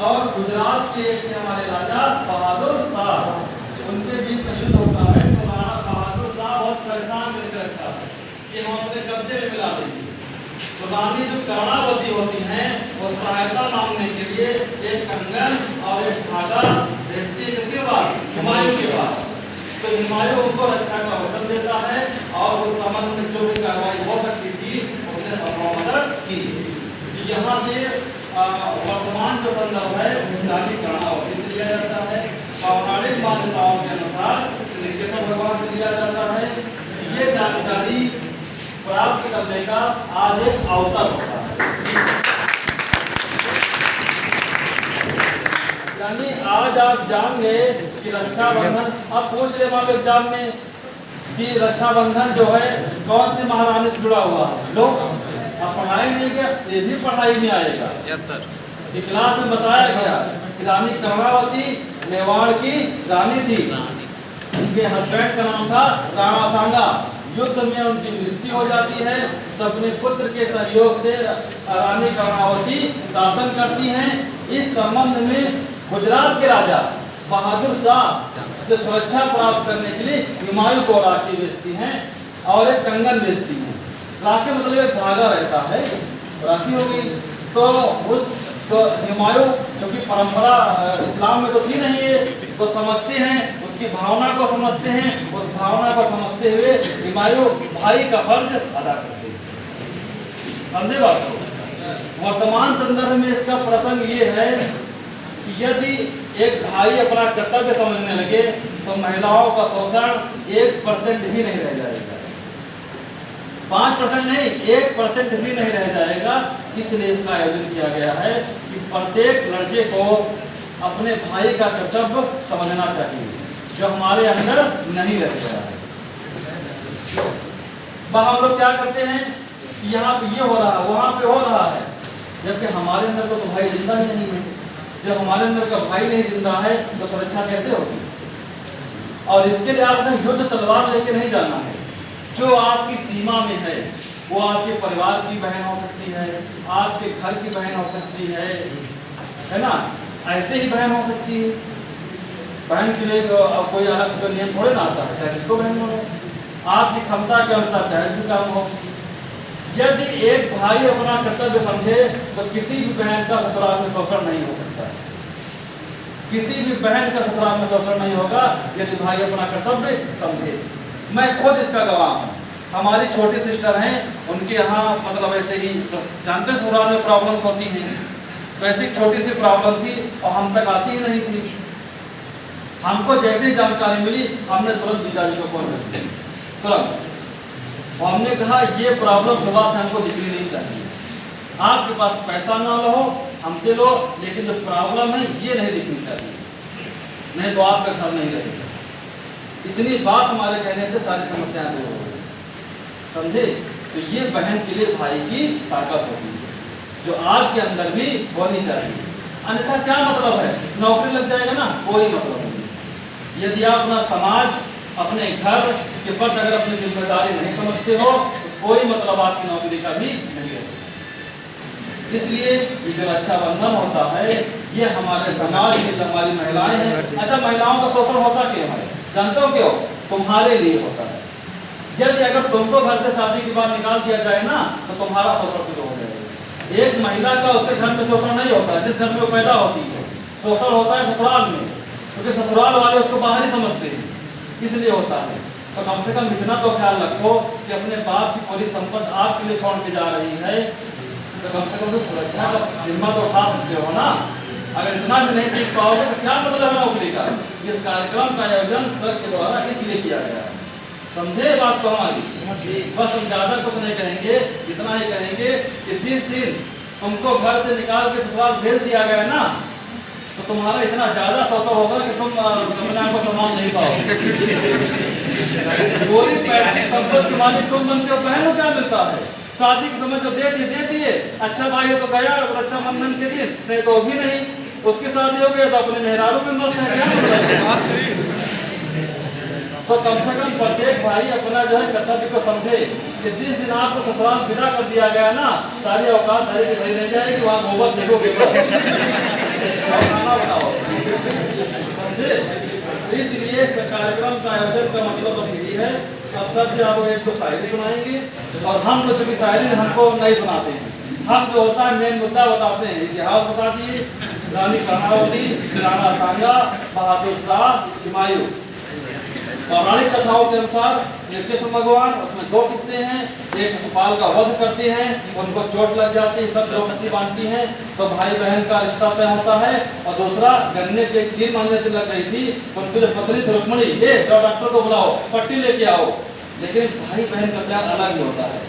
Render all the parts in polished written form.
और गुजरात के एक हमारे राजा बहादुर शाह, उनके बीच में युद्ध होता है तो राणा बहादुर शाह बहुत परेशान करके रखता है कि हम अपने कब्जे में मिला देंगे। तो रानी जो कर्णावती होती हैं वो सहायता मांगने के लिए एक कंगन और एक धागा भेजती है किसके पास? हुमायूं के पास। तो हुमायूं उनको रक्षा का वचन देता है और उस संबंध में जो भी कार्रवाई हो सकती थी उसने संभव मदद की। यहाँ से वर्तमान जो संदर्भ है रानी कर्णावती से लिया जाता है। पौराणिक मान्यताओं के अनुसार श्री कृष्ण भगवान से लिया जाता है। ये जानकारी प्राप्त करने का आज एक अवसर होता है। यानी आज आप जान गए कि रक्षाबंधन, अब पूछ ले मान लो एग्जाम में कि रक्षाबंधन जो है कौन सी महारानी से जुड़ा हुआ है। लो अब पढ़ाई नहीं गया, ये भी पढ़ाई में आएगा। Yes sir. इस क्लास में बताया गया कि रानी कर्णावती मेवाड़ की रानी थी। उनके हस्बैंड का नाम था राणा सांगा। युद्ध में उनकी मृत्यु हो जाती है तो अपने पुत्र के सहयोग से रानी कर्णावती शासन करती हैं। इस संबंध में गुजरात के राजा बहादुर शाह से सुरक्षा प्राप्त करने के लिए हुमायूं को राखी बेचती हैं और एक कंगन बेचती हैं। राखी मतलब एक धागा रहता है, राखी हो गई। तो उस तो हुमायूं क्योंकि परंपरा इस्लाम में तो थी नहीं है तो समझते हैं, उसकी भावना को समझते हैं। उस भावना को समझते हुए हुमायूं भाई का फर्ज अदा करते हैं। समझे बात को? वर्तमान संदर्भ में इसका प्रसंग ये है कि यदि एक भाई अपना कर्तव्य समझने लगे तो महिलाओं का शोषण 1% भी नहीं रह जाएगा। 5% नहीं, 1% भी नहीं रह जाएगा। इसलिए इसका आयोजन किया गया है कि प्रत्येक लड़के को अपने भाई का कर्तव्य समझना चाहिए जो हमारे अंदर नहीं रह गया है। वह हम लोग क्या करते हैं कि यहाँ पे ये हो रहा है, वहाँ पे हो रहा है, जबकि हमारे अंदर तो भाई जिंदा ही नहीं है। जब हमारे अंदर का भाई नहीं जिंदा है तो सुरक्षा कैसे होगी? और इसके लिए आपने युद्ध तलवार लेके नहीं जाना है। जो आपकी सीमा में है वो आपके परिवार की बहन हो सकती है, आपके घर की बहन हो सकती है ना? ऐसे ही बहन हो सकती है। बहन के लिए कोई अलग से नियम थोड़े ना आता है, चाहे जिसको बहन हो, आपकी क्षमता के अनुसार चाहे भी काम हो। यदि एक भाई अपना कर्तव्य समझे तो किसी भी बहन का ससुराल में शोषण नहीं हो सकता है। किसी भी बहन का ससुराल में शोषण नहीं होगा यदि भाई अपना कर्तव्य समझे। मैं खुद इसका गवाह हूँ। हमारी छोटी सिस्टर हैं, उनके यहाँ मतलब ऐसे ही जानते ससुराल में प्रॉब्लम्स होती हैं, तो ऐसी छोटी सी प्रॉब्लम थी और हम तक आती ही नहीं थी। हमको जैसे ही जानकारी मिली हमने तुरंत पिताजी को कॉल कर दिया, तुरंत। और हमने कहा ये प्रॉब्लम सुबह से हमको दिखनी नहीं चाहिए। आपके पास पैसा ना लो हमसे लो, लेकिन जो प्रॉब्लम है ये नहीं दिखनी चाहिए, नहीं तो आपका घर नहीं रहेगा। इतनी बात हमारे कहने से सारी समस्याएं दूर हो गई। समझे? तो ये बहन के लिए भाई की ताकत होती है जो आपके अंदर भी होनी चाहिए। अन्यथा क्या मतलब है? नौकरी लग जाएगा ना, कोई मतलब नहीं। यदि आप अपना समाज अपने घर के प्रति अगर अपनी जिम्मेदारी नहीं समझते हो तो कोई मतलब आपकी नौकरी का भी नहीं है। इसलिए ये जो रक्षाबंधन होता है ये हमारे समाज की हमारी महिलाएं हैं। अच्छा, महिलाओं का शोषण होता क्यों है? जानते हो क्यों? तुम्हारे लिए होता है। यदि अगर तुमको घर से शादी के बाद निकाल दिया जाए ना तो तुम्हारा शोषण शुरू हो जाएगा। एक महिला का उसके घर में शोषण नहीं होता जिस घर में वो पैदा होती है, शोषण होता है ससुराल में, क्योंकि ससुराल वाले उसको बाहर ही समझते हैं, इसलिए होता है। तो कम से कम इतना तो ख्याल रखो कि अपने बाप की पूरी संपत्ति आपके लिए छोड़ के जा रही है तो कम से कम तो सुरक्षा का जिम्मा तो उठा सकते हो ना। अगर इतना भी नहीं सीख पाओगे तो क्या मतलब है नौकरी का? इस कार्यक्रम का आयोजन सर के द्वारा इसलिए किया गया है। समझे बात को हमारी? बस हम ज्यादा कुछ नहीं कहेंगे, इतना ही कहेंगे कि 30 दिन तुमको घर से निकाल के ससुराल भेज दिया गया ना तो तुम्हारा इतना ज्यादा शोषण होगा कि तुम संविधान को सम्मान नहीं पाओगे। पूरी संपत्ति के मालिक तुम बनते हो। बहन को क्या मिलता है? शादी के समय जो दे दिए, अच्छा भाई हो तो गया रक्षाबंधन के दिन, नहीं तो भी नहीं। उसकी शादी हो गई तो अपने मेहरारू में मस्त है, क्या मतलब? तो कम से कम प्रत्येक भाई अपना जो है कर्तव्य को समझे कि जिस दिन आपको ससुराल विदा कर दिया गया ना, सारी औकात धरे की धरी रह जाएगी, वहाँ गोबर देखोगे। और खाना बनाओ, समझे? तो इसलिए इस कार्यक्रम का आयोजन का मतलब बस यही है। अब सब जो आपको एक दो शायरी सुनाएंगे, और हम तो चूंकि शायरी हमको नहीं सुनाते हैं, हम जो होता है मेन मुद्दा बताते हैं। इतिहास बता दिए, रानी कर्णावती, राणा सांगा, बहादुर शाह, हुमायूं। पौराणिक कथाओं के अनुसार श्री कृष्ण भगवान, उसमें दो किस्से हैं। एक शिशुपाल का वध करते हैं, उनको चोट लग जाती है, तब द्रौपदी बांटती हैं तो भाई बहन का रिश्ता तय होता है। और दूसरा, गन्ने की एक चीर मांगने से लग गई थी, उनकी जो पत्नी थी रुक्मणी, ये जाओ डॉक्टर को बुलाओ, पट्टी लेके आओ। लेकिन भाई बहन का प्यार अलग ही होता है।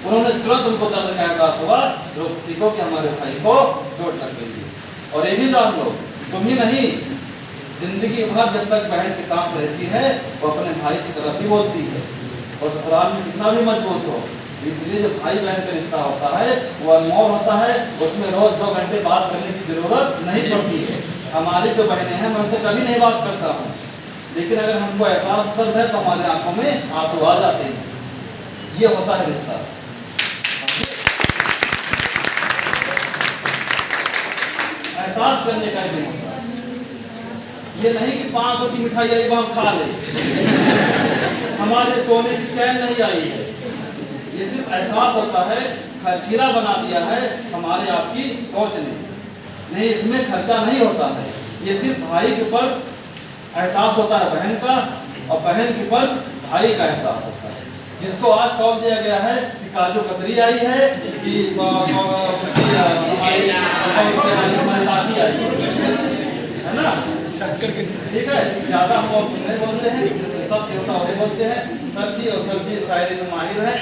उन्होंने तुरंत उनको दर्द का एहसास हुआ द्रौपदी को कि हमारे भाई को चोट लग गई है। और ये भी जान लो, तुम ही नहीं, जिंदगी भर जब तक बहन की सांस रहती है वो अपने भाई की तरफ ही बोलती है, और ससुराल में कितना भी मजबूत हो। इसलिए जो भाई बहन का रिश्ता होता है वो अनमोल होता है, उसमें रोज 2 घंटे बात करने की जरूरत नहीं पड़ती है। हमारी जो बहनें हैं मैं उनसे कभी नहीं बात करता हूँ, लेकिन अगर हमको एहसास दर्द है तो हमारे आंखों में आंसू आ जाते हैं। ये होता है रिश्ता। एहसास करने का दिन होता है, ये नहीं कि 500 की मिठाई आई हम खा ले, हमारे सोने की चैन नहीं आई है। ये सिर्फ एहसास होता है, खर्चीला बना दिया है हमारे आपकी सोच ने। नहीं, इसमें खर्चा नहीं होता है। ये सिर्फ भाई के ऊपर एहसास होता है बहन का, और बहन के ऊपर भाई का एहसास होता है। जिसको आज कॉल दिया गया है कि काजू कतरी आई है कि हमारी लाठी आई है ना, ठीक है। ज्यादा हम और नहीं बोलते हैं, सब देवता वही बोलते हैं। सब्जी और सब्जी शायरी में माहिर है।